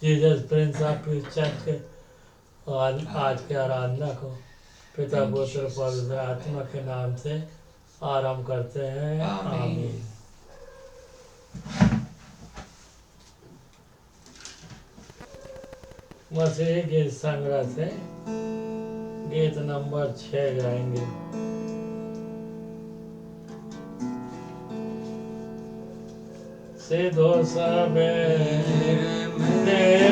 Jesus Prince of peace church के आज के आराधना को पिता Thank you, पुत्र Jesus. पवित्र आत्मा के नाम से आरंभ करते हैं। Amen. आमीन। मसीह गीत संग्रह से गीत नंबर 6 गाएंगे। सिद्धो सबे मेरे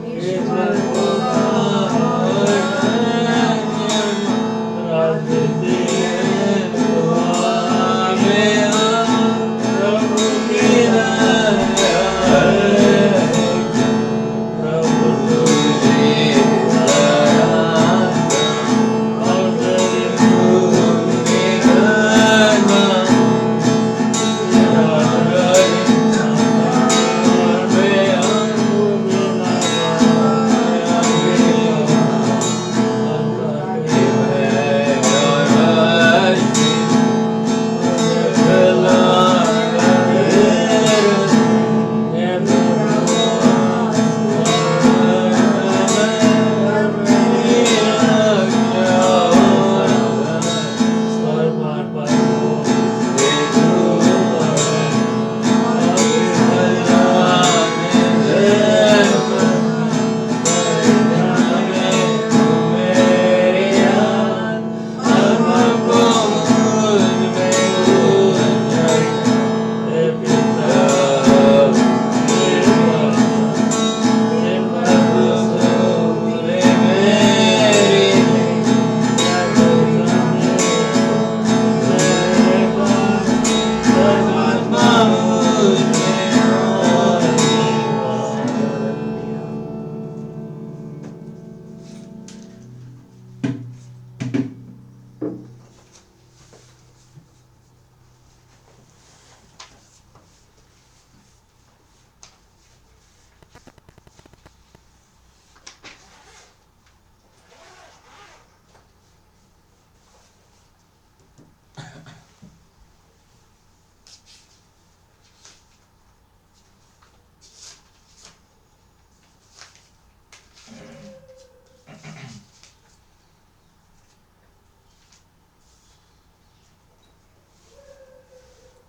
ईश्वर को राजनीति प्रभु की प्रभु तुझे और तेरी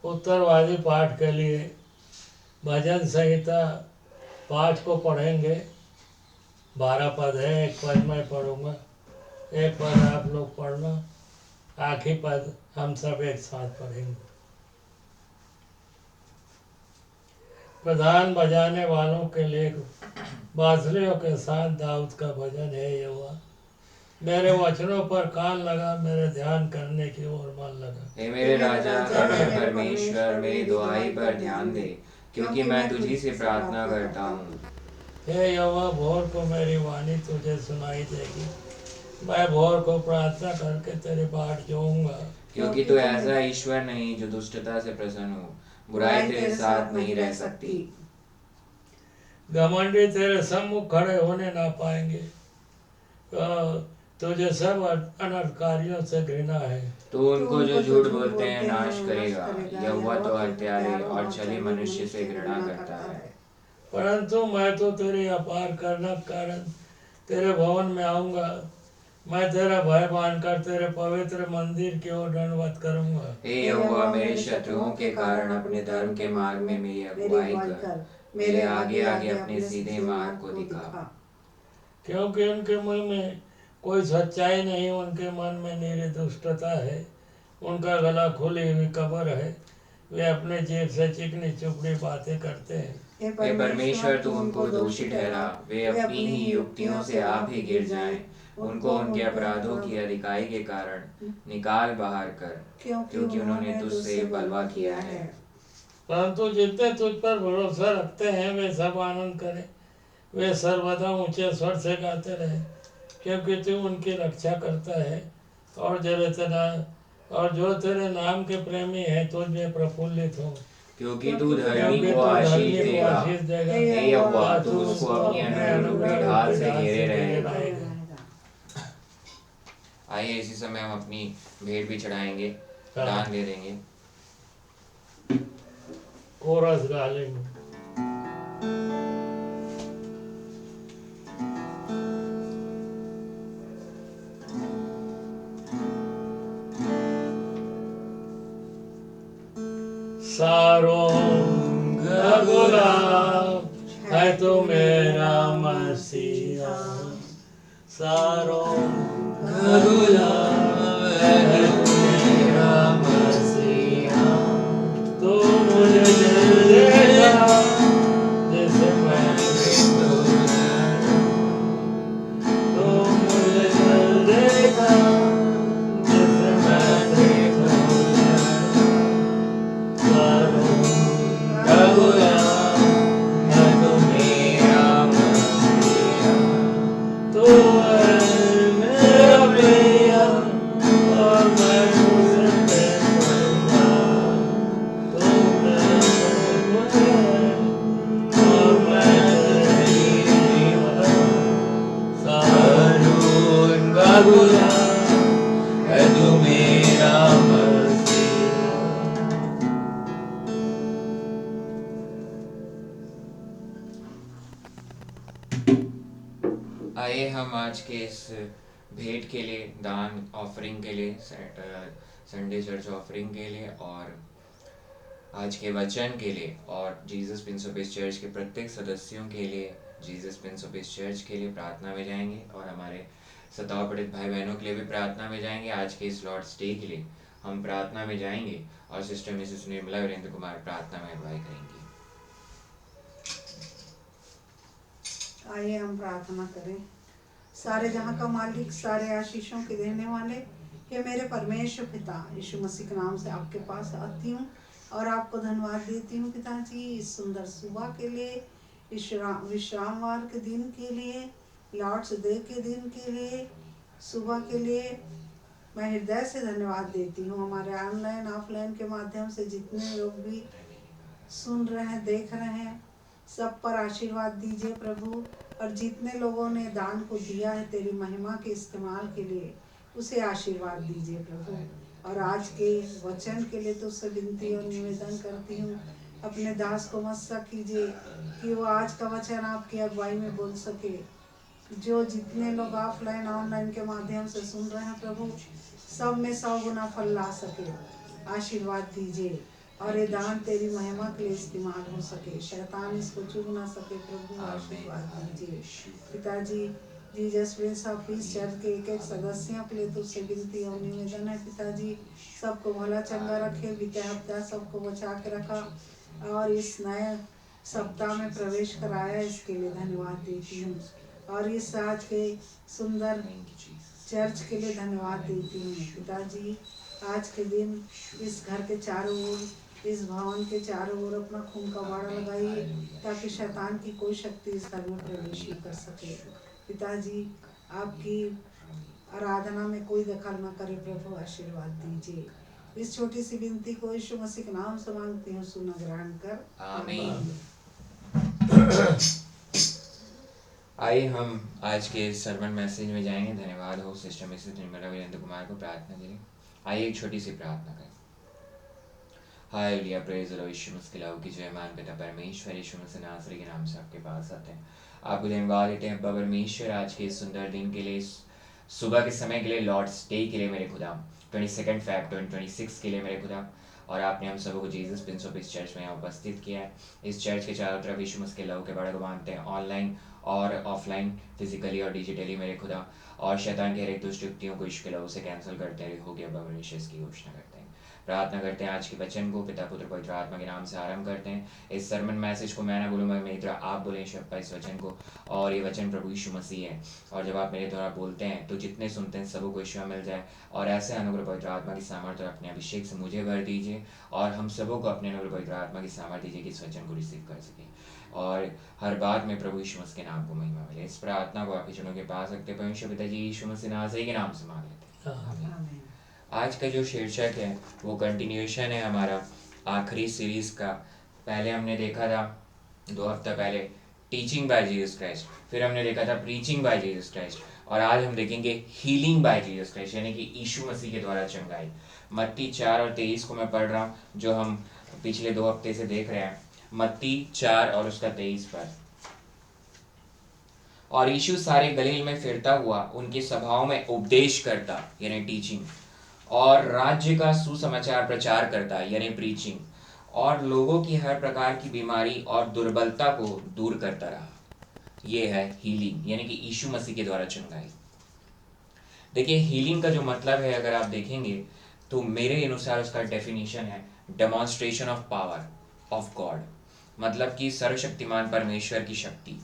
उत्तरवादी पाठ के लिए भजन संहिता पाठ को पढ़ेंगे। 12 पद है, एक पद मैं पढ़ूंगा, एक पद आप लोग पढ़ना, आखिरी पद हम सब एक साथ पढ़ेंगे। प्रधान बजाने वालों के लिए बांसुरियों के साथ दाऊद का भजन है। यहोवा मेरे वचनों पर कान लगा, मेरे ध्यान करने की ओर मन लगा। हे मेरे राजा, हे मेरे परमेश्वर, मेरी दुआई पर ध्यान दे, क्योंकि मैं तुझी से प्रार्थना करता हूँ। हे यहोवा, भोर को मेरी वाणी तुझे सुनाई देगी, मैं भोर को प्रार्थना करके तेरे बाट जोऊंगा। क्योंकि तू ऐसा ईश्वर नहीं जो दुष्टता से प्रसन्न हो, बुराई तेरे साथ नहीं रह सकती। घमंडी तेरे सम्मुख खड़े होने ना पाएंगे, तुझे सब अनर्थकारियों से घृणा है। तू उनको जो झूठ बोलते हैं नाश करेगा। यहोवा तो हत्यारे और छली मनुष्य से घृणा करता है। परंतु मैं तो तेरी अपार करना कारण तेरे भवन में आऊंगा, मैं तेरा भय मानकर तेरे पवित्र मंदिर की ओर दंडवत करूंगा। हे यहोवा, मेरे शत्रुओं के कारण अपने धर्म के मार्ग में मेरी अगुवाई कर, मेरे आगे आगे अपने सीधे मार्ग को दिखा। क्योंकि उनके मुंह में कोई सच्चाई नहीं, उनके मन में निरी दुष्टता है, उनका गला खुली हुई कब्र है, वे अपने जेब से चिकनी चुपड़ी बातें करते हैं। हे परमेश्वर, तू उनको दोषी ठहरा, वे अपनी ही युक्तियों से आप ही गिर जाएं। उनको उनके अपराधों की अधिकाई के कारण निकाल बाहर कर, क्योंकि उन्होंने तुझसे बलवा किया है। परंतु जितने तुझ पर भरोसा रखते हैं वे सब आनंद करें, वे सर्वदा ऊंचे स्वर से गाते रहे, क्योंकि तू उनकी रक्षा करता है और जो तेरे नाम के प्रेमी है तुझ में प्रफुल्लित हो। क्योंकि तू धर्मी को आशीष देगा। हे यहोवा, तू उसको अपनी अनुग्रह ढाल से घेरे रहेगा। आइए इसी समय हम अपनी भेंट भी चढ़ाएंगे, दान दे देंगे। कोरस गा लेंगे। गुलाम है तू मेरा मसीहा, सारों का गुलाम है तू मेरा मसीहा। तू मुझे जल देगा जैसे मैं तू मुझे जल देगा जैसे मैं सारों का गुलाम है तू मेरा मसीहा। तू है मेरा प्रिय और मैं तुझसे प्रेम करूंगा। तू मेरा प्रभु है और मैं तेरी दीवार। सारों का गुलाम है तू मेरा मसीहा। आइए हम आज के इस भेंट के लिए, दान ऑफरिंग के लिए, संडे चर्च ऑफरिंग के लिए और आज के वचन के लिए और Jesus Prince of peace church के प्रत्येक सदस्यों के लिए, Jesus Prince of peace church के लिए प्रार्थना में जाएंगे और हमारे सताव पीड़ित भाई बहनों के लिए भी प्रार्थना में जाएंगे। आज के इस लॉर्ड्स डे के लिए हम प्रार्थना में जाएंगे और सिस्टर मिसेस निर्मला वीरेंद्र कुमार प्रार्थना में अगुवाई करेंगी। आइए हम प्रार्थना करें। सारे जहाँ का मालिक, सारे आशीषों के देने वाले, ये मेरे परमेश्वर पिता, यीशु मसीह के नाम से आपके पास आती हूँ और आपको धन्यवाद देती हूँ पिताजी, इस सुंदर सुबह के लिए, इस विश्रामवार के दिन के लिए, लॉर्ड्स डे के दिन के लिए, सुबह के लिए मैं हृदय से धन्यवाद देती हूँ। हमारे ऑनलाइन ऑफलाइन के माध्यम से जितने लोग भी सुन रहे हैं, देख रहे हैं, सब पर आशीर्वाद दीजिए प्रभु। और जितने लोगों ने दान को दिया है तेरी महिमा के इस्तेमाल के लिए, उसे आशीर्वाद दीजिए प्रभु। और आज के वचन के लिए तो उससे विनती और निवेदन करती हूँ, अपने दास को मस्सा कीजिए कि वो आज का वचन आपकी अगुवाई में बोल सके। जो जितने लोग ऑफलाइन ऑनलाइन के माध्यम से सुन रहे हैं प्रभु, सब में 100 गुना फल ला सके। आशीर्वाद दीजिए और ये दान तेरी महिमा के लिए इस्तेमाल हो सके, शैतान इसको चुग ना सके प्रभु। आशीर्वाद दीजिए पिताजी। Jesus Prince of peace church के एक एक सदस्यों के लिए तुझसे विनती और निवेदन है पिताजी, सबको भला चंगा रखे, बीते हफ्ता सबको बचा के रखा और इस नए सप्ताह में प्रवेश कराया, इसके लिए धन्यवाद देती हूँ। और इस आज के सुंदर चर्च के लिए धन्यवाद देती हूँ पिताजी। आज के दिन इस घर के चारों ओर, इस भवन के चारों ओर अपना खून का बाड़ा लगाइए ताकि शैतान की कोई शक्ति इस घर में प्रवेश न कर सके। पिताजी आपकी आराधना में कोई दखल न करे प्रभु, आशीर्वाद दीजिए। इस छोटी सी विनती को यीशु मसीह के नाम से मांगती हूँ, सुना ग्रहण कर, आमीन। आइए हम आज के सर्मन मैसेज में जाएंगे। धन्यवाद हो सिस्टर मिसेस निर्मला वीरेंद्र कुमार को प्रार्थना के लिए। आइए एक छोटी सी प्रार्थना करें। Hallelujah, praise the Lord. यीशु मसीह के लाओ की जय, मान पिता परमेश्वर यीशु मसीह नासरी के नाम से आपके पास आते हैं। आपको धन्यवाद देते हैं अब्बा परमेश्वर, आज के इस सुंदर दिन के लिए, सुबह के समय के लिए, लॉर्ड्स डे के लिए मेरे खुदा, 22 फेब 2026 के लिए मेरे खुदा। और आपने हम सबको Jesus Prince of peace church में यहाँ उपस्थित किया है। इस चर्च के चारों तरफ यीशु मसीह के लहू के बड़े को बांधते हैं, ऑनलाइन और ऑफलाइन, फिजिकली और डिजिटली मेरे खुदा। और शैतान के हर एक दुष्ट युक्तियों को यीशु के लहू से कैंसिल करते हैं, हो गया अब्बा परमेश्वर इसकी घोषणा करते हैं। प्रार्थना करते हैं आज के वचन को पिता पुत्र पवित्र आत्मा के नाम से आरंभ करते हैं। इस सरमन मैसेज को मैं ना बोलूँगा, मेरी तरह आप बोलें शब्द इस वचन को। और ये वचन प्रभु यीशु मसीह है, और जब आप मेरे द्वारा बोलते हैं तो जितने सुनते हैं सबको को ईश्वर मिल जाए। और ऐसे अनुग्रह पवित्र आत्मा की सामर्थ्य और अपने अभिषेक से मुझे भर दीजिए, और हम सबों को अपने अनुग्रह पवित्र आत्मा की सामर्थ्य दीजिए कि इस वचन को रिसीव कर सकें और हर बात में प्रभु यीशु मसीह के नाम को महिमा मिले। इस प्रार्थना को आपके जनों के पास रखते परमेश्वर पिता जी यीशु मसीह नासरी के नाम से मांग लेते हैं, आमीन। आज का जो शीर्षक है वो कंटिन्यूएशन है हमारा आखिरी सीरीज का। पहले हमने देखा था 2 हफ्ता पहले टीचिंग बाय जीसस क्राइस्ट, फिर हमने देखा था प्रीचिंग बाय जीसस क्राइस्ट, और आज हम देखेंगे हीलिंग बाय जीसस क्राइस्ट, यानी कि यीशु मसीह के द्वारा चंगाई। मत्ती 4 और 23 को मैं पढ़ रहा हूँ, जो हम पिछले 2 हफ्ते से देख रहे हैं। मत्ती 4 और उसका 23 पर। और यीशु सारे गलील में फिरता हुआ उनकी सभाओं में उपदेश करता, यानी टीचिंग, और राज्य का सुसमाचार प्रचार करता, यानी प्रीचिंग, और लोगों की हर प्रकार की बीमारी और दुर्बलता को दूर करता रहा। ये है हीलिंग, यानी कि यीशु मसीह के द्वारा चंगाई। देखिए हीलिंग का जो मतलब है अगर आप देखेंगे तो मेरे अनुसार उसका डेफिनेशन है demonstration of power of God, मतलब कि सर्वशक्तिमान परमेश्वर की शक्ति।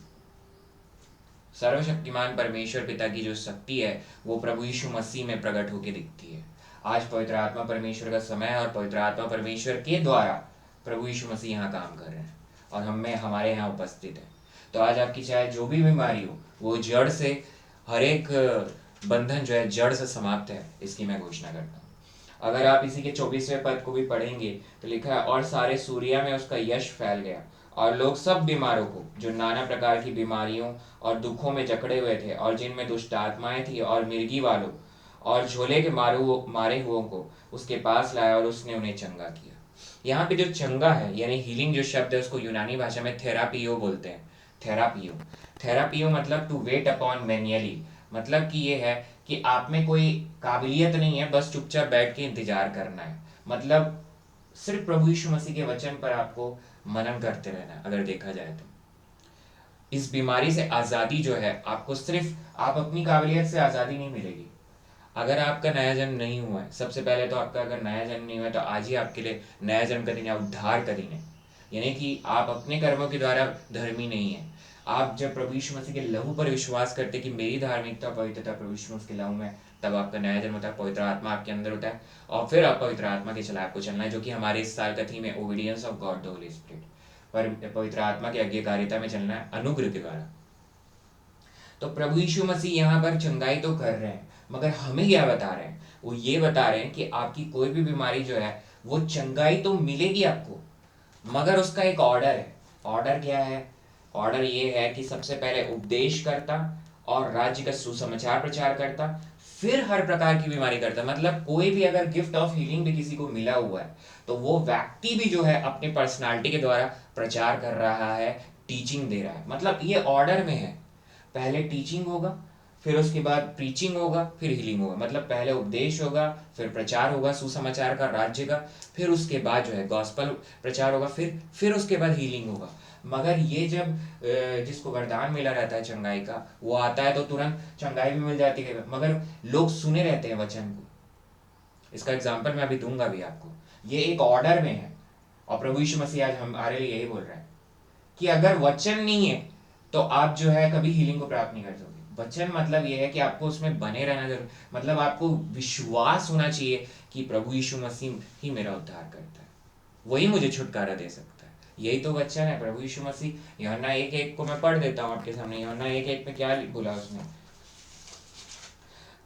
सर्वशक्तिमान परमेश्वर पिता की जो शक्ति है वो प्रभु यीशु मसीह में प्रकट होकर दिखती है। आज पवित्र आत्मा परमेश्वर का समय है और पवित्र आत्मा परमेश्वर के द्वारा प्रभु यीशु मसीह यहाँ काम कर रहे हैं और हमारे यहाँ उपस्थित है। तो आज आपकी चाहे जो भी बीमारी हो वो जड़ से, हर एक बंधन जो है जड़ से समाप्त है, इसकी मैं घोषणा करता हूँ। अगर आप इसी के 24वें पद को भी पढ़ेंगे तो लिखा है, और सारे सूर्या में उसका यश फैल गया और लोग सब बीमारों को जो नाना प्रकार की बीमारियों और दुखों में जकड़े हुए थे और जिनमें दुष्ट आत्माएं थी और मिर्गी वालों और झोले के मारे हुओं को उसके पास लाया और उसने उन्हें चंगा किया। यहाँ पे जो चंगा है यानी हीलिंग जो शब्द है उसको यूनानी भाषा में थेरापियो बोलते हैं। थेरापियो मतलब टू वेट अपॉन मैन्युअली, मतलब कि ये है कि आप में कोई काबिलियत नहीं है, बस चुपचाप बैठ के इंतजार करना है। मतलब सिर्फ प्रभु यीशु मसीह के वचन पर आपको मनन करते रहना है। अगर देखा जाए तो इस बीमारी से आज़ादी जो है आपको, सिर्फ आप अपनी काबिलियत से आज़ादी नहीं मिलेगी। अगर आपका नया जन्म नहीं हुआ है, सबसे पहले तो आपका अगर नया जन्म नहीं हुआ है तो आज ही आपके लिए नया जन्म का दिन है, उद्धार का दिन है। यानी कि आप अपने कर्मों के द्वारा धर्मी नहीं है। आप जब प्रभु यीशु मसीह के लहू पर विश्वास करते कि मेरी धार्मिकता पवित्रता प्रभु यीशु मसीह के लहू में, तब आपका नया जन्म होता है, पवित्र आत्मा आपके अंदर होता है और फिर आप पवित्र आत्मा के चला आपको चलना है, जो कि हमारे इस साल का थीम है obedience of God the Holi spirit. पर पवित्र आत्मा की आज्ञाकारिता में चलना है अनुग्रह के द्वारा। तो प्रभु यीशु मसीह यहाँ पर चंगाई तो कर रहे हैं, मगर हमें क्या बता रहे हैं? वो ये बता रहे हैं कि आपकी कोई भी बीमारी जो है वो चंगाई तो मिलेगी आपको, मगर उसका एक ऑर्डर है। ऑर्डर क्या है? ऑर्डर ये है कि सबसे पहले उपदेश करता और राज्य का सुसमाचार प्रचार करता, फिर हर प्रकार की बीमारी करता। मतलब कोई भी अगर गिफ्ट ऑफ हीलिंग भी किसी को मिला हुआ है तो वो व्यक्ति भी जो है अपनी पर्सनालिटी के द्वारा प्रचार कर रहा है, टीचिंग दे रहा है। मतलब ये ऑर्डर में है, पहले टीचिंग होगा, फिर उसके बाद प्रीचिंग होगा, फिर हीलिंग होगा। मतलब पहले उपदेश होगा, फिर प्रचार होगा सुसमाचार का, राज्य का, फिर उसके बाद जो है गॉस्पल प्रचार होगा, फिर उसके बाद हीलिंग होगा। मगर ये जब जिसको वरदान मिला रहता है चंगाई का, वो आता है तो तुरंत चंगाई भी मिल जाती है, मगर लोग सुने रहते हैं वचन को। इसका एग्जाम्पल मैं अभी दूंगा भी आपको। ये एक ऑर्डर में है और प्रभु यीशु मसीह आज हमारे लिए यही बोल रहा है कि अगर वचन नहीं है तो आप जो है कभी हीलिंग को प्राप्त नहीं कर सकते। वचन मतलब ये है कि आपको उसमें बने रहना जरूर, मतलब आपको विश्वास होना चाहिए कि प्रभु यीशु मसीह ही मेरा उद्धार करता है, वही मुझे छुटकारा दे सकता है। यही तो वचन है प्रभु यीशु मसीह। यूहन्ना 1:1 को मैं पढ़ देता हूँ आपके सामने। यूहन्ना 1:1 में क्या बोला उसने?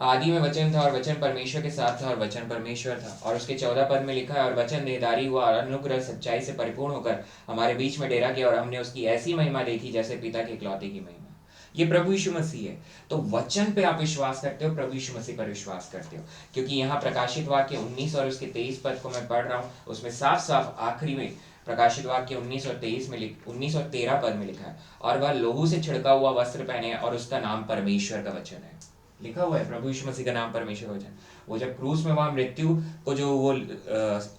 आदि में वचन था और वचन परमेश्वर के साथ था और वचन परमेश्वर था। और उसके 14 पद में लिखा है, और वचन देहधारी हुआ और अनुग्रह सच्चाई से परिपूर्ण होकर हमारे बीच में डेरा किया और हमने उसकी ऐसी महिमा देखी जैसे पिता के इकलौते की महिमा। ये प्रभु यीशु मसीह है। तो वचन पे आप विश्वास करते हो, प्रभु यीशु मसीह पर विश्वास करते हो। क्योंकि यहाँ प्रकाशित वाक्य 19 और उसके 23 पद को मैं पढ़ रहा हूँ, उसमें साफ साफ आखिरी में प्रकाशित वाक्य 19 और 13 पद में लिखा है, और वह लोहू से छिड़का हुआ वस्त्र पहने और उसका नाम परमेश्वर का वचन है। लिखा हुआ है प्रभु यीशु मसीह का नाम परमेश्वर वचन। वो जब क्रूस में वहां मृत्यु को जो वो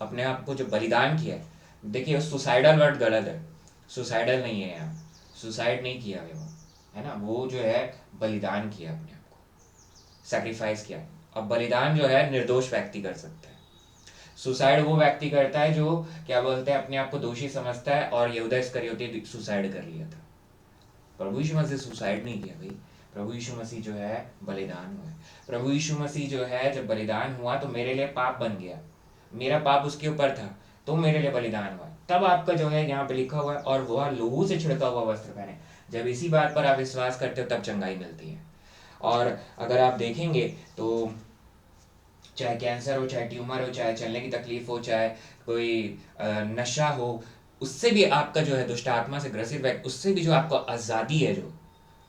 अपने आप को जो बलिदान किया है, देखिए सुसाइडल वर्ड गलत है, सुसाइडल नहीं है यहाँ, सुसाइड नहीं किया वो, है ना, वो जो है बलिदान किया, अपने आप को सैक्रिफाइस किया। अब बलिदान जो है निर्दोष व्यक्ति कर सकता है, सुसाइड वो व्यक्ति करता है जो क्या बोलते हैं अपने आप को दोषी समझता है, और यहूदा इस्करियोती सुसाइड कर लिया था। प्रभु यीशु मसीह सुसाइड नहीं किया भाई, प्रभु यीशु मसीह जो है बलिदान हुआ। प्रभु यीशु मसीह जो है जब बलिदान हुआ तो मेरे लिए पाप बन गया, मेरा पाप उसके ऊपर था तो मेरे लिए बलिदान हुआ। तब आपका जो है यहाँ पे लिखा हुआ है, और वह लोहू से छिड़का हुआ वस्त्र पहने। जब इसी बात पर आप विश्वास करते हो तब चंगाई मिलती है। और अगर आप देखेंगे तो चाहे कैंसर हो, चाहे ट्यूमर हो, चाहे चलने की तकलीफ हो, चाहे कोई नशा हो, उससे भी आपका जो है दुष्ट आत्मा से ग्रसित व्यक्ति, उससे भी जो आपको आज़ादी है जो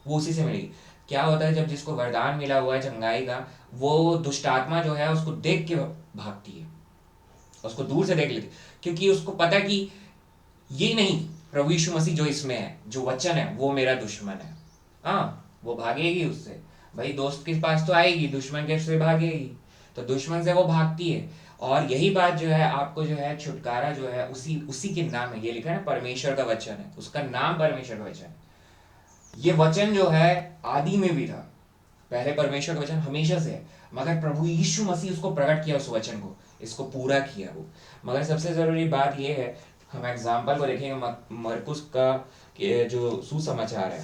वो उसी से मिलेगी। क्या होता है जब जिसको वरदान मिला हुआ है चंगाई का, वो दुष्ट आत्मा जो है उसको देख के भागती है, उसको दूर से देख लेती, क्योंकि उसको पता कि ये नहीं, प्रभु यीशु मसीह जो इसमें है, जो वचन है, वो मेरा दुश्मन है। हाँ, वो भागेगी उससे। भाई दोस्त के पास तो आएगी, दुश्मन के से भागेगी, तो दुश्मन से वो भागती है। और यही बात जो है आपको जो है छुटकारा जो है उसी के नाम है। ये लिखा है ना, परमेश्वर का वचन है, उसका नाम परमेश्वर का वचन है। ये वचन जो है आदि में भी था, पहले परमेश्वर का वचन हमेशा से है, मगर प्रभु यीशु मसीह उसको प्रकट किया, उस वचन को, इसको पूरा किया वो। मगर सबसे जरूरी बात ये है, हम एग्जाम्पल को देखेंगे मरकुस का जो सुसमाचार है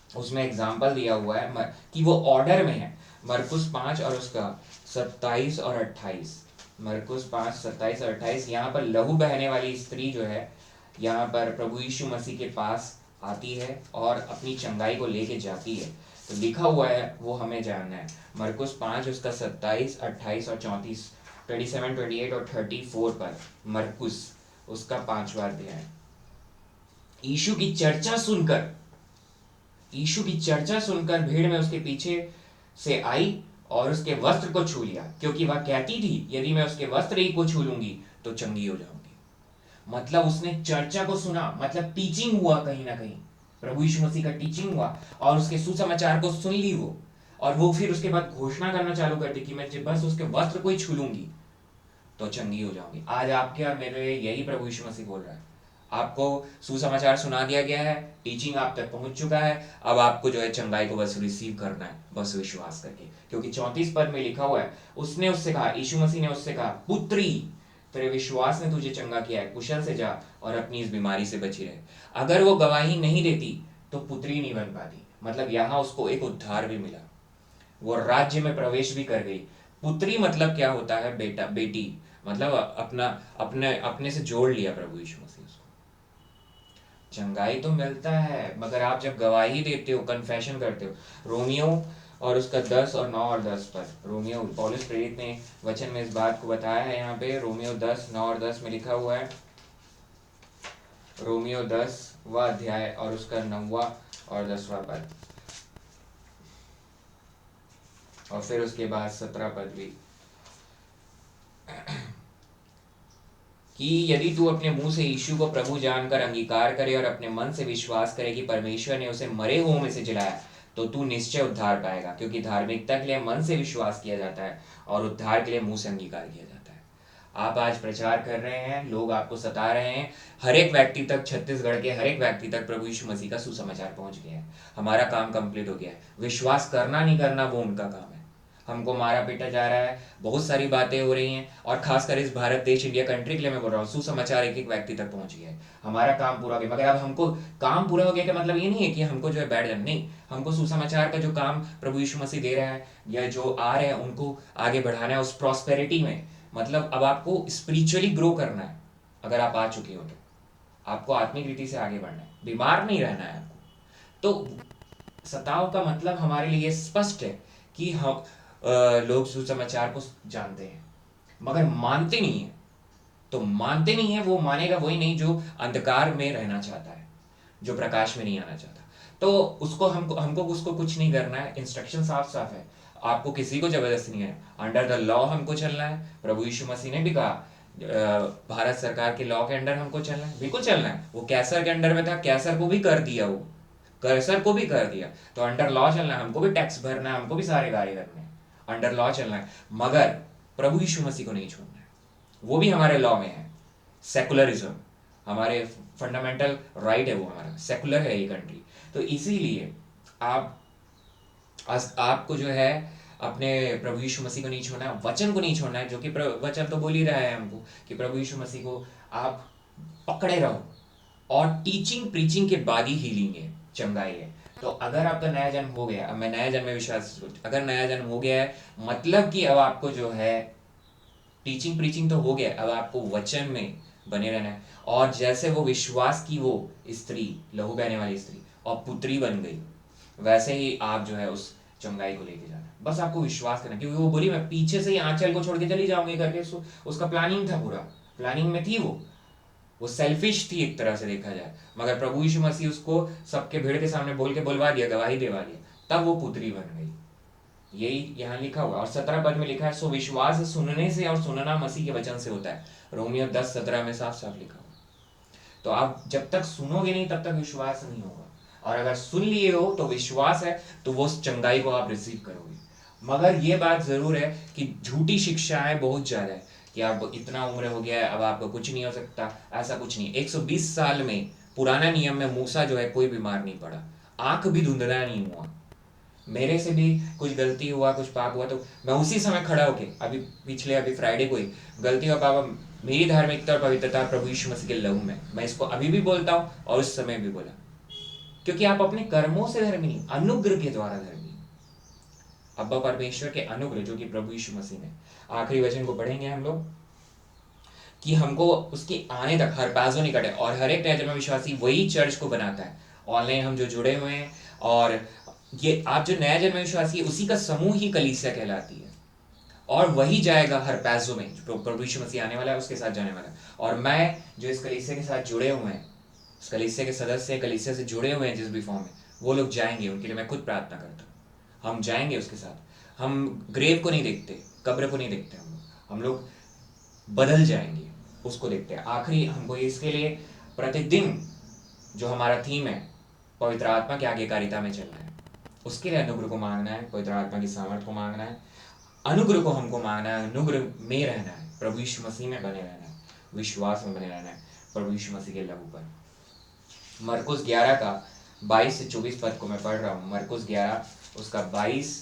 उसमें एग्जाम्पल दिया हुआ है कि वो ऑर्डर में है। मरकुस 5 और उसका 27 और 28, मरकुस 5, 27 और 28, यहाँ पर लहू बहने वाली स्त्री जो है यहाँ पर प्रभु यीशु मसीह के पास आती है और अपनी चंगाई को लेके जाती है। तो लिखा हुआ है वो हमें जानना है। मरकुस 5 उसका 27, 28 और 34, 27, 28 और 34 पर मरकुस उसका 5वां अध्याय। यीशु की चर्चा सुनकर भीड़ में उसके पीछे से आई और उसके वस्त्र को छू लिया, क्योंकि वह कहती थी यदि मैं उसके वस्त्र ही को छू लूंगी तो चंगी हो जाऊंगी। मतलब उसने चर्चा को सुना, मतलब टीचिंग हुआ कहीं ना कहीं, प्रभु यीशु मसीह का टीचिंग हुआ और उसके सुसमाचार को सुन ली वो, और वो फिर उसके बाद घोषणा करना चालू कर दी कि मैं बस उसके वस्त्र को ही छू लूंगी तो चंगी हो जाऊंगी। आज आपके और मेरे यही प्रभु यीशु मसीह बोल रहा है। आपको सुसमाचार सुना दिया गया है, टीचिंग आप तक पहुंच चुका है, अब आपको जो है चंगाई को बस रिसीव करना है, बस विश्वास करके। क्योंकि 34 पद में लिखा हुआ है, उसने उससे कहा, यीशु मसीह ने उससे कहा, पुत्री तेरे विश्वास ने तुझे चंगा किया है, कुशल से जा और अपनी इस बीमारी से बची रहे। अगर वो गवाही नहीं देती तो पुत्री नहीं बन पाती। मतलब यहाँ उसको एक उद्धार भी मिला, वो राज्य में प्रवेश भी कर गई। पुत्री मतलब क्या होता है? बेटा, बेटी, मतलब अपने से जोड़ लिया प्रभु यीशु मसीह उसको। चंगाई तो मिलता है, मगर आप जब गवाही देते हो, कन्फेशन करते हो। रोमियो और उसका 10 और 9 और 10 पर, रोमियो, पौलुस प्रेरित ने वचन में इस बात को बताया है। यहाँ पे रोमियो 10, 9 और 10 में लिखा हुआ है, रोमियो 10वां अध्याय और उसका 9वां और 10वां पद, और फिर उसके बाद 17 पद भी, कि यदि तू अपने मुंह से यीशु को प्रभु जानकर अंगीकार करे और अपने मन से विश्वास करे कि परमेश्वर ने उसे मरे हुओं में से जिलाया, तो तू निश्चय उद्धार पाएगा। क्योंकि धार्मिकता के लिए मन से विश्वास किया जाता है और उद्धार के लिए मुंह से अंगीकार किया जाता है। आप आज प्रचार कर रहे हैं, लोग आपको सता रहे हैं, हर एक व्यक्ति तक, छत्तीसगढ़ के हर एक व्यक्ति तक प्रभु यीशु मसीह का सुसमाचार पहुंच गया है। हमारा काम कंप्लीट हो गया है। विश्वास करना नहीं करना वो उनका काम है। हमको मारा पीटा जा रहा है, बहुत सारी बातें हो रही हैं, और खासकर इस भारत देश, इंडिया कंट्री के लिए मैं बोल रहा हूँ, सुसमाचार एक एक व्यक्ति तक पहुंच गया है। हमारा काम पूरा हो गया। मगर अब हमको काम पूरा हो गया का मतलब ये नहीं है कि हमको जो है बैठ जाना, नहीं। हमको सुसमाचार का जो काम प्रभु यीशु मसीह दे रहा है, या जो आ रहे हैं उनको आगे बढ़ाना है उस प्रॉस्पेरिटी में। मतलब अब आपको स्पिरिचुअली ग्रो करना है। अगर आप आ चुके हो तो आपको आत्मिक रीति से आगे बढ़ना है, बीमार नहीं रहना है आपको। तो सताव का मतलब हमारे लिए स्पष्ट है कि हम लोग सुसमाचार को जानते हैं मगर मानते नहीं है। तो मानते नहीं है, वो मानेगा वही नहीं जो अंधकार में रहना चाहता है, जो प्रकाश में नहीं आना चाहता। तो उसको हमको उसको कुछ नहीं करना है। इंस्ट्रक्शन साफ साफ है, आपको किसी को जबरदस्ती नहीं है। अंडर द लॉ हमको चलना है। प्रभु यीशु मसीह ने भी कहा भारत सरकार के लॉ के अंडर हमको चलना है, बिल्कुल चलना है। वो कैसर के अंडर में था, कैसर को भी कर दिया, वो कैसर को भी कर दिया। तो अंडर लॉ चलना है, हमको भी टैक्स भरना है, हमको भी सारे कार्य करने हैं, अंडर लॉ चलना है। मगर प्रभु यीशु मसीह को नहीं छोड़ना है, वो भी हमारे लॉ में है। सेकुलरिज्म हमारे फंडामेंटल राइट है, वो हमारा सेकुलर है ये कंट्री। तो इसीलिए आपको जो है अपने प्रभु यीशु मसीह को नहीं छोड़ना है, वचन को नहीं छोड़ना है, जो कि वचन तो बोल ही रहा है हमको कि प्रभु यीशु मसीह को आप पकड़े रहो। और टीचिंग प्रीचिंग के बाद ही हीलिंग है, चंगाई है। तो अगर आपका नया जन्म हो गया, अब मैं नया जन्म में विश्वास, अगर नया जन्म हो गया है मतलब कि अब आपको जो है टीचिंग प्रीचिंग तो हो गया, अब आपको वचन में बने रहना है। और जैसे वो विश्वास की वो स्त्री, लहू बहने वाली स्त्री, और पुत्री बन गई, वैसे ही आप जो है उस चंगाई को लेके जाना। बस आपको विश्वास करना, क्योंकि वो बोली मैं पीछे से ही आंचल को छोड़ के चली जाऊंगी करके, उसका प्लानिंग था, पूरा प्लानिंग में थी वो सेल्फिश थी एक तरह से देखा जाए। मगर प्रभु यीशु मसीह उसको सबके भीड़ के सामने बोल के बुलवा दिया, गवाही देवा दिया, तब वो पुत्री बन गई। यही यहाँ लिखा हुआ। और 17 पद में लिखा है, सो विश्वास सुनने से और सुनना मसीह के वचन से होता है। रोमियो 10:17 में साफ साफ लिखा हुआ। तो आप जब तक सुनोगे नहीं तब तक विश्वास नहीं होगा, और अगर सुन लिए हो तो विश्वास है, तो वो चंगाई को आप रिसीव करोगे। मगर ये बात जरूर है कि झूठी शिक्षाएं बहुत ज्यादा है कि अब इतना उम्र हो गया है, अब आपको कुछ नहीं हो सकता। ऐसा कुछ नहीं। 120 साल में पुराना नियम में मूसा जो है कोई बीमार नहीं पड़ा, आंख भी धुंधला नहीं हुआ। मेरे से भी कुछ गलती हुआ, कुछ पाप हुआ, तो मैं उसी समय खड़ा होके, अभी फ्राइडे को ही गलती हुआ पापा, मेरी धार्मिकता और पवित्रता प्रभु यीशु मसीह के लहू में, मैं इसको अभी भी बोलता हूँ और उस समय भी बोला। क्योंकि आप अपने कर्मों से धर्मी नहीं, अनुग्रह के द्वारा धर्मी। अब्बा परमेश्वर के अनुग्रह जो कि प्रभु यीशु मसीह ने, आखिरी वचन को पढ़ेंगे हम लोग कि हमको उसके आने तक हर बाजू नहीं कटे। और हर एक नया जन्म विश्वासी वही चर्च को बनाता है। ऑनलाइन हम जो जुड़े हुए हैं और ये आप जो नया जन्म विश्वासी है, उसी का समूह ही कलीसिया कहलाती है। और वही जाएगा हर पैसों में, जो प्रभु यीशु मसीह आने वाला है उसके साथ जाने वाला है। और मैं जो इस कलीसिया के साथ जुड़े हुए हैं, इस कलीसिया के सदस्य कलीसिया से जुड़े हुए हैं जिस भी फॉर्म में, वो लोग जाएंगे, उनके लिए मैं खुद प्रार्थना करता हूँ। हम जाएंगे उसके साथ। हम ग्रेव को नहीं देखते, कब्र को नहीं देखते, हम लोग बदल जाएंगे, उसको देखते हैं। आखिरी हमको इसके लिए प्रतिदिन जो हमारा थीम है, पवित्र आत्मा की आज्ञाकारिता में चलना है, उसके लिए अनुग्रह को मांगना है, पवित्र आत्मा की सामर्थ्य को मांगना है, अनुग्रह को हमको मांगना है, अनुग्रह में रहना है, प्रभु यीशु मसीह में बने रहना है, विश्वास में बने रहना है प्रभु यीशु मसीह के लहू पर। मरकुस 11 का 22 से 24 पद को मैं पढ़ रहा हूँ। मरकुस 11 उसका 22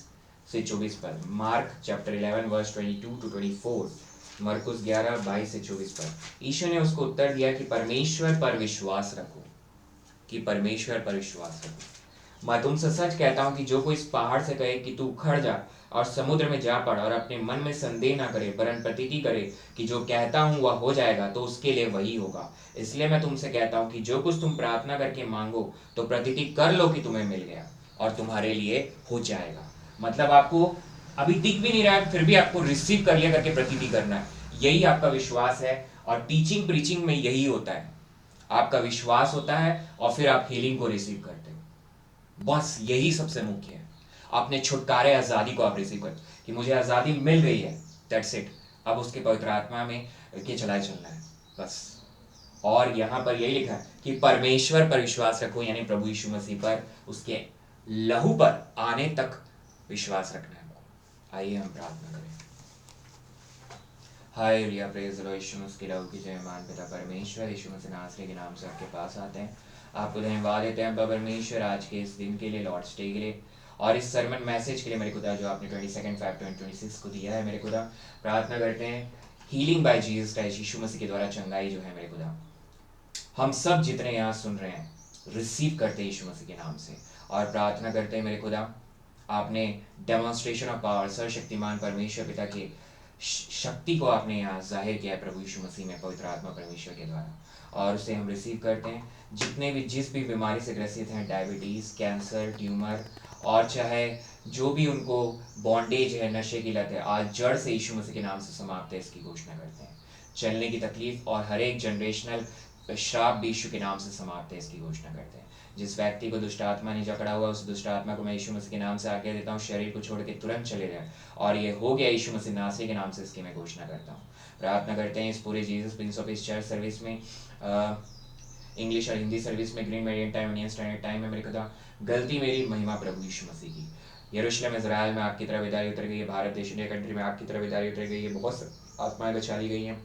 से 24 पद। Mark chapter 11 verse 22 to 24। मरकुस 11 22 से 24 पद। यीशु ने उसको उत्तर दिया कि परमेश्वर पर विश्वास रखो, कि परमेश्वर पर विश्वास रखो। मैं तुमसे सच कहता हूं कि जो कोई इस पहाड़ से कहे कि तू उखड़ जा और समुद्र में जा पड़, और अपने मन में संदेह ना करे वरन प्रतीति करे कि जो कहता हूं वह हो जाएगा, तो उसके लिए वही होगा। इसलिए मैं तुमसे कहता हूं कि जो कुछ तुम प्रार्थना करके मांगो तो प्रतीति कर लो कि तुम्हें मिल गया और तुम्हारे लिए हो जाएगा। मतलब आपको अभी दिख भी नहीं रहा है, फिर भी आपको रिसीव कर लिया करके प्रतीति करना है। यही आपका विश्वास है। और टीचिंग प्रीचिंग में यही होता है, आपका विश्वास होता है और फिर आप हीलिंग को रिसीव करते हो। बस यही सबसे मुख्य है। अपने छुटकारे आज़ादी को आप रिसीव करते कि मुझे आज़ादी मिल गई है, दैट्स इट। अब उसके पवित्र आत्मा में के चलाए चलना है बस। और यहाँ पर यही लिखा है कि परमेश्वर पर विश्वास रखो, यानी प्रभु यीशु मसीह पर, उसके लहू पर आने तक विश्वास रखना है। आइए हम प्रार्थना करें। Hallelujah, praise the Lord. यीशु मसीह के लहू की जय। मान पिता परमेश्वर, यीशु मसीह नासरी के नाम से आपके पास आते हैं, आपको धन्यवाद देते हैं परमेश्वर आज के इस दिन के लिए, लॉर्ड्स डे के लिए, और इस सरमन मैसेज के लिए मेरे खुदा जो आपने 22/5/2026 को दिया है। मेरे खुदा प्रार्थना करते हैं हीलिंग बाय जीसस क्राइस्ट, यीशु मसीह के द्वारा चंगाई जो है मेरे खुदा, हम सब जितने यहाँ सुन रहे हैं रिसीव करते हैं यीशु मसीह के नाम से। और प्रार्थना करते हैं मेरे खुदा, आपने डेमोन्स्ट्रेशन ऑफ पावर, सर्वशक्तिमान परमेश्वर पिता की शक्ति को आपने यहाँ जाहिर किया है प्रभु यीशु मसीह में, पवित्र आत्मा परमेश्वर के द्वारा, और उसे हम रिसीव करते हैं। जितने भी जिस भी बीमारी से ग्रसित हैं, डायबिटीज़, कैंसर, ट्यूमर, और चाहे जो भी उनको बॉन्डेज है, नशे की लत है, आज जड़ से यीशु मसीह के नाम से समाप्त है, इसकी घोषणा करते हैं। चलने की तकलीफ और हर एक जनरेशनल श्राप भी यीशु के नाम से समाप्त है, इसकी घोषणा करते हैं। जिस व्यक्ति को दुष्ट आत्मा ने जकड़ा हुआ, उस दुष्ट आत्मा को मैं यीशु मसीह के नाम से आज्ञा देता हूँ, शरीर को छोड़ के तुरंत चले जाए, और ये हो गया यीशु मसीह नासरी के नाम से, इसकी मैं घोषणा करता हूँ। प्रार्थना करते हैं इस पूरे Jesus Prince of peace church service में, इंग्लिश और हिंदी सर्विस में, green medium time, Indian standard time में मेरे खुदा गलती मेरी, महिमा प्रभु यीशु मसीह की। यरूशलेम इजराइल में आपकी तरफ विदाई उतर गई है, भारत देश इंडिया कंट्री में आपकी तरफ विदाई उतर गई है, बहुत आत्माएं बचा ली गई हैं।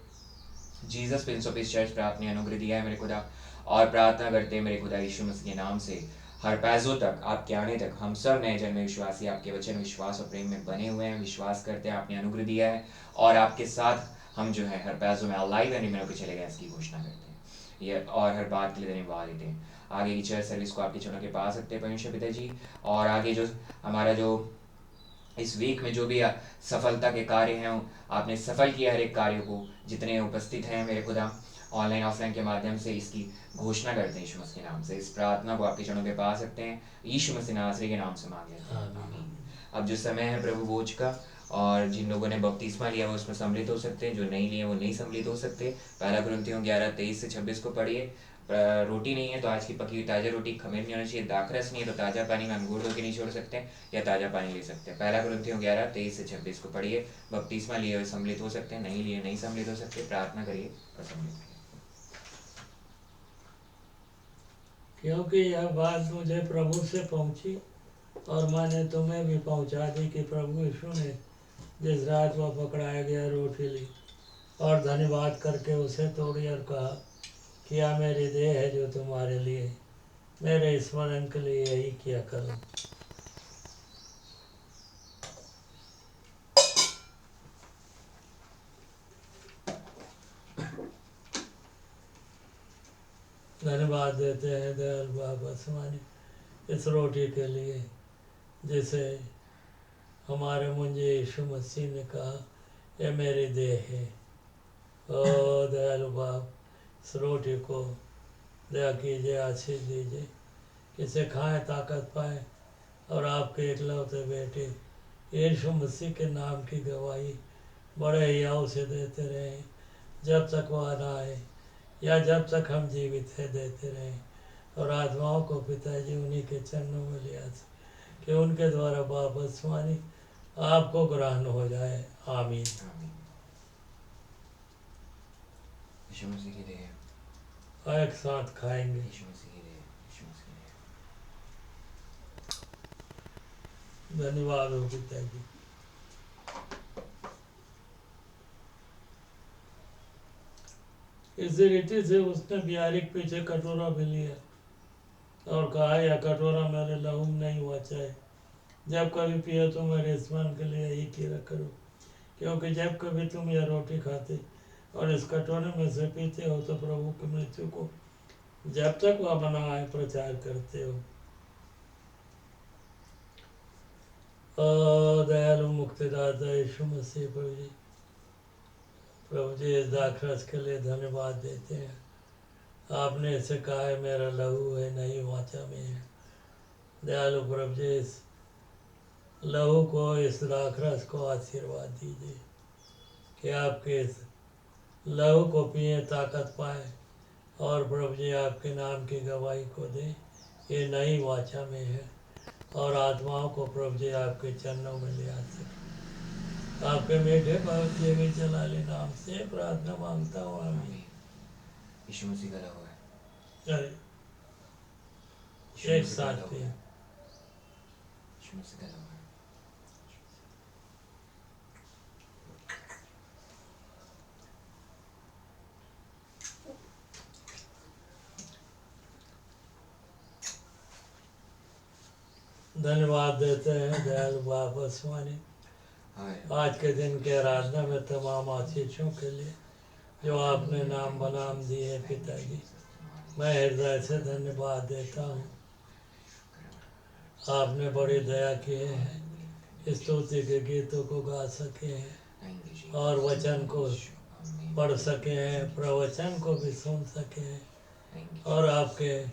Jesus Prince of peace church पर आपने अनुग्रह दिया है मेरे खुदा, और प्रार्थना करते हैं मेरे खुदा यीशु मसीह के नाम से, हर पैसों तक, आपके आने तक हम सब नए जन्मे विश्वासी आपके वचन, विश्वास और प्रेम में बने हुए हैं, विश्वास करते हैं आपने अनुग्रह दिया है, और आपके साथ हम जो है हर पैसों में अलाइव एंड रिमेन होकर चले गए, इसकी घोषणा करते हैं ये, और हर बात के लिए धन्यवाद देते हैं। आगे की चर्च सर्विस को आपके चरणों के पास रखते हैं परमेश्वर पिता जी, और आगे जो हमारा जो इस वीक में जो भी सफलता के कार्य हैं, आपने सफल किया हर एक कार्य को, जितने उपस्थित हैं मेरे खुदा ऑनलाइन ऑफलाइन के माध्यम से, इसकी घोषणा करते हैं यीशु मसीह के नाम से। इस प्रार्थना को आपके चरणों के पास रखते हैं, यीशु मसीह नासरी के नाम से मांग लेते हैं, आमीन। अब जो समय है प्रभु भोज का, और जिन लोगों ने बपतिस्मा लिया वो उसमें सम्मिलित हो सकते हैं, जो नहीं लिए वो नहीं सम्मिलित हो सकते। पहला कुरिन्थियों 11:23 से 26 को पढ़िए। रोटी नहीं है तो आज की पकी हुई ताज़ा रोटी, खमीर नहीं होना चाहिए, दाखरस नहीं है तो ताज़ा पानी में अंगूर धो के नहीं छोड़ सकते, या ताज़ा पानी ले सकते हैं। पहला कुरिन्थियों 11:23 से 26 को पढ़िए। बपतिस्मा लिए हुए सम्मिलित हो सकते हैं, नहीं लिए नहीं सम्मिलित हो सकते। प्रार्थना करिए और सम्मिलित करिए। क्योंकि यह बात मुझे प्रभु से पहुंची और मैंने तुम्हें भी पहुंचा दी कि प्रभु यीशु ने जिस रात वह पकड़ाया गया रोटी ली, और धन्यवाद करके उसे तोड़ी और कहा कि यह मेरी देह है जो तुम्हारे लिए, मेरे स्मरण के लिए यही किया करो। धन्यवाद देते हैं दयाल बाबा स्वामी इस रोटी के लिए जिसे हमारे मुंजे यीशु मसीह ने कहा यह मेरी देह है। ओ दयालु बाप, इस रोटी को दया कीजिए, आशीष दीजिए, इसे खाएं, ताकत पाएं और आपके इकलौते बेटे यीशु मसीह के नाम की गवाही बड़े हियाव से देते रहें जब तक वह ना आए, या जब तक हम जीवित है देते रहें। और आत्माओं को पिताजी उन्हीं के चरणों में ले आते कि उनके द्वारा वापस वाणी आपको ग्रहण हो जाए। आमीन। यीशु मसीह की देह। एक साथ खाएंगे। यीशु मसीह की देह। यीशु मसीह की देह। धन्यवाद हो पिताजी। इस रीति से उसने बिहारी के पीछे कटोरा भी लिया और कहा यह कटोरा मेरे लहू में नहीं हुआ चाहे, जब कभी पियो तो मेरे स्मरण के लिए यही किया करो, क्योंकि जब कभी तुम यह रोटी खाते और इस कटोरे में से पीते हो तो प्रभु की मृत्यु को जब तक वह बना आए प्रचार करते हो। दयालु मुक्तिदाता यीशु मसीह प्रभु जी इस दाखरस के लिए धन्यवाद देते हैं। आपने इसे कहा है मेरा लहू है, नहीं वाचा में है। दयालु प्रभु जी इस लहू को, इस दाखरस को आशीर्वाद दीजिए कि आपके इस लहू को पिए, ताकत पाए और प्रभु जी आपके नाम की गवाही को दें। ये नई वाचा में है और आत्माओं को प्रभु जी आपके चरणों में ले आ सके। आपके मीठे पवित्र भी जलाली नाम से प्रार्थना मांगता हूँ। आमीन। यीशु मसीह का लहू है। एक साथ पे यीशु मसीह का लहू है। धन्यवाद देते हैं दयालु बाबा स्वामी आज के दिन के आराधना में तमाम आशीषों के लिए जो आपने नाम बनाम दिए पिताजी, मैं हृदय से धन्यवाद देता हूँ। आपने बड़ी दया किए हैं, स्तुति के गीतों को गा सके हैं और वचन को पढ़ सके हैं, प्रवचन को भी सुन सके हैं और आपके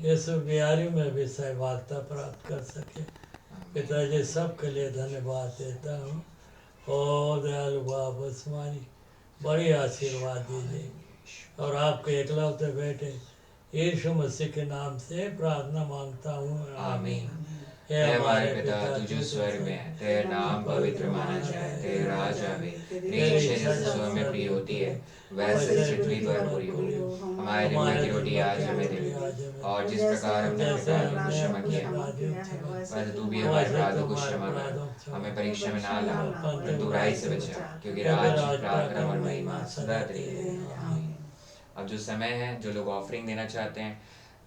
इस बिहारी में भी सहभागिता प्राप्त कर सके। पिताजी सबके लिए धन्यवाद देता हूँ। ओ दयालु बाबा स्वामी बड़ी आशीर्वाद दीजिए और आपके इकलौते बेटे यीशु मसीह के नाम से प्रार्थना मांगता हूँ। आमीन। हे हमारे पिता तू जो स्वर्ग में है, तेरा नाम पवित्र माना जाए, तेरा राज आवे, तेरी इच्छा जैसे स्वर्ग में पूरी होती है वैसे पृथ्वी पर पूरी हो। हमारे दिन की रोटी आज हमें दे और जिस प्रकार हमने अपराधियों को क्षमा किया वैसे तू भी हमारे अपराधों को क्षमा कर, हमें परीक्षा में ना ला परंतु बुराई से बचा, क्योंकि राज्य, पराक्रम और महिमा सदा तेरी है। आमीन। अब जो समय है, जो लोग ऑफरिंग देना चाहते हैं,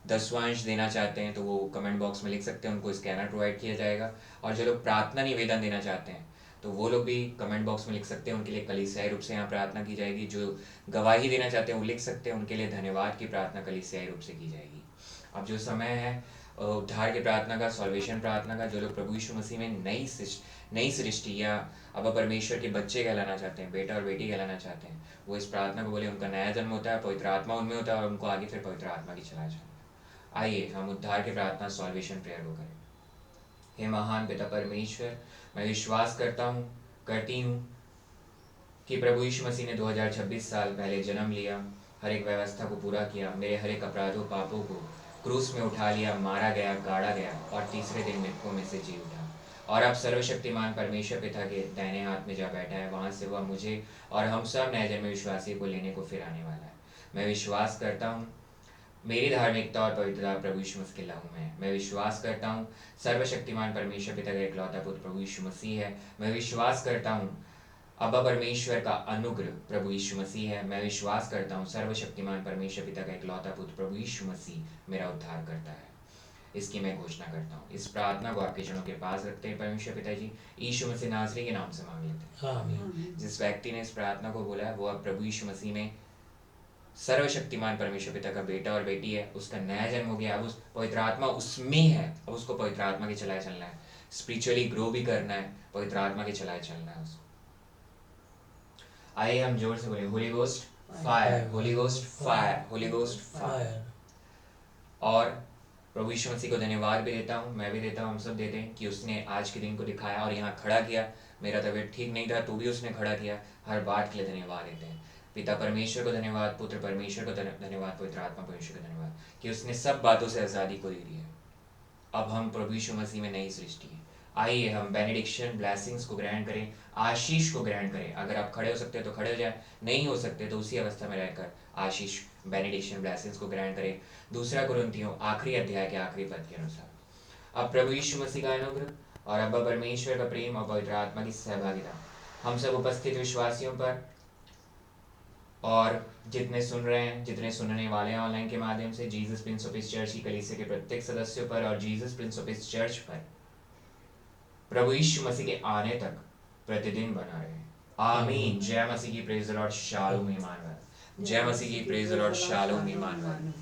दसवांश देना चाहते हैं, तो वो कमेंट बॉक्स में लिख सकते हैं, उनको स्कैनर प्रोवाइड किया जाएगा। और जो लोग प्रार्थना निवेदन देना चाहते हैं तो वो लोग भी कमेंट बॉक्स में लिख सकते हैं, उनके लिए कलीसियाई रूप से यहाँ प्रार्थना की जाएगी। जो गवाही देना चाहते हैं वो लिख सकते हैं, उनके लिए धन्यवाद की प्रार्थना कलीसियाई रूप से की जाएगी। अब जो समय है उद्धार की प्रार्थना का, सॉल्वेशन प्रार्थना का, जो लोग प्रभु यीशु मसीह में नई सृष्टि या अब परमेश्वर के बच्चे कहलाना चाहते हैं, बेटा और बेटी कहलाना चाहते हैं, वो इस प्रार्थना को बोले। उनका नया जन्म होता है, पवित्र आत्मा उनमें होता है और उनको आगे फिर पवित्र आत्मा की चला जाए। आइए हम उद्धार की प्रार्थना सॉल्वेशन प्रेयर को करें। हे महान पिता परमेश्वर, मैं विश्वास करती हूँ कि प्रभु यीशु मसीह ने 2026 साल पहले जन्म लिया, हर एक व्यवस्था को पूरा किया, मेरे हर एक अपराधों पापों को क्रूस में उठा लिया, मारा गया, गाड़ा गया और तीसरे दिन मृतकों में से जी उठा और अब सर्वशक्तिमान परमेश्वर पिता के दाहिने हाथ में जा बैठा है। वहाँ से वह मुझे और हम सब नए जन्मे विश्वासी को लेने को फिर आने वाला है। मैं विश्वास करता हूँ मेरी धार्मिकता और पवित्रता प्रभु यीशु मसीह के लहू में है। मैं विश्वास करता हूँ सर्वशक्तिमान परमेश्वर पिता का इकलौता पुत्र प्रभु यीशु मसीह है। मैं विश्वास करता हूँ अब्बा परमेश्वर का अनुग्रह प्रभु यीशु मसीह है। मैं विश्वास करता हूँ सर्वशक्तिमान परमेश्वर पिता का इकलौता पुत्र प्रभु यीशु मसीह मेरा उद्धार करता है। इसकी मैं घोषणा करता हूँ। इस प्रार्थना को आपके चरणों के पास रखते हैं परमेश्वर पिताजी, यीशु मसीह नासरी के नाम से मांग लेते हैं। आमीन। जिस व्यक्ति ने इस प्रार्थना को बोला है वो अब प्रभु यीशु मसीह में सर्वशक्तिमान परमेश्वर पिता का बेटा और बेटी है, उसका नया जन्म हो गया। अब उस पवित्र आत्मा उसमें है, अब उसको पवित्र आत्मा के चलाए चलना है, स्पिरिचुअली ग्रो भी करना है, पवित्र आत्मा के चलाए चलना है उसको। आइए हम जोर से बोले Holi ghost fire, Holi ghost fire, Holi ghost fire. और प्रभु यीशु मसीह को धन्यवाद भी देता हूँ, मैं भी देता हूँ, हम सब देते हैं कि उसने आज के दिन को दिखाया और यहाँ खड़ा किया। मेरा तबीयत ठीक नहीं था तो भी उसने खड़ा किया। हर बात के लिए धन्यवाद देते हैं। पिता परमेश्वर को धन्यवाद, पुत्र परमेश्वर को धन्यवाद, पवित्र आत्मा परमेश्वर को धन्यवाद कि उसने सब बातों से आज़ादी को दे दी है। अब हम प्रभु यीशु मसीह में नई सृष्टि है। आइए हम बेनेडिक्शन ब्लेसिंग्स को ग्रहण करें, आशीष को ग्रहण करें। अगर आप खड़े हो सकते हैं तो खड़े हो जाए, नहीं हो सकते तो उसी अवस्था में रहकर आशीष बेनेडिक्शन ब्लेसिंग्स को ग्रहण करें। 2 कुरिन्थियों आखिरी अध्याय के आखिरी पद के अनुसार अब प्रभु यीशु मसीह का अनुग्रह और अब्बा परमेश्वर का प्रेम और पवित्र आत्मा की सहभागिता हम सब उपस्थित विश्वासियों पर और जितने सुन रहे हैं, जितने सुनने वाले हैं ऑनलाइन के माध्यम से, Jesus Prince of peace church की कलीसिया के प्रत्येक सदस्यों पर और Jesus Prince of peace church पर प्रभु यीशु मसीह के आने तक प्रतिदिन बना रहे। आमीन। जय मसीह की, प्रेज द लॉर्ड, शालोम ईमानुएल। जय मसीह की, प्रेज द लॉर्ड, शालोम ईमानुएल।